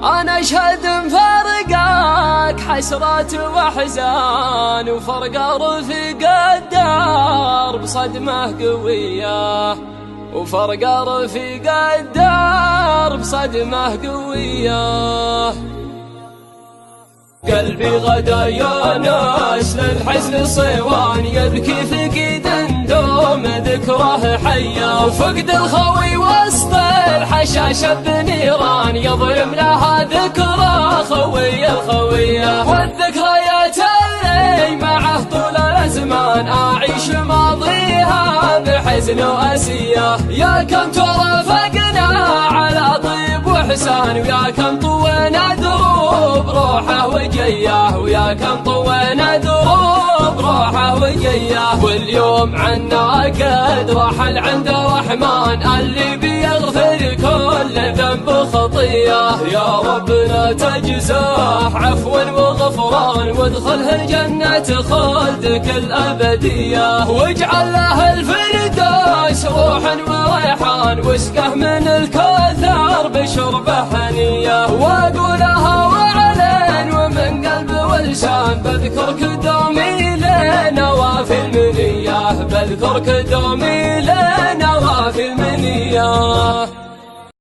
أنا أشهد مفارقك حسرات وأحزان، وفرق رفيق الدار بصدمة قوية، وفرق رفيق الدار بصدمة قوية. قلبي غدا يونس للحزن صيوان، يبكي فقيد دوم ذكره حيا، وفقد الخوي وسط الحشاشة بنيران، يضرم لها ذكرى خوي الخوية. والذكريات اللي معه طول الأزمان أعيش ماضيها بحزن وأسية. يا كم ترافقنا على طيب وحسان، ويا كم طوينا دروب روحه وجياه، ويا كم طوينا دروب روحه وجياه. واليوم عنا قد رحل عند الرحمن اللي بيغفر كل ذنب وخطيه. يا ربنا تجزاه عفوا وغفران، وادخله جنة خلدك الأبدية، واجعل له الفردوس روحا وريحان، واسقه من الكوثر بشربه هنيه. واقولها وعلن ومن قلب ولسان، بذكرك دومي لنوافي المنيه، بذكرك دومي لنوافي المنيه.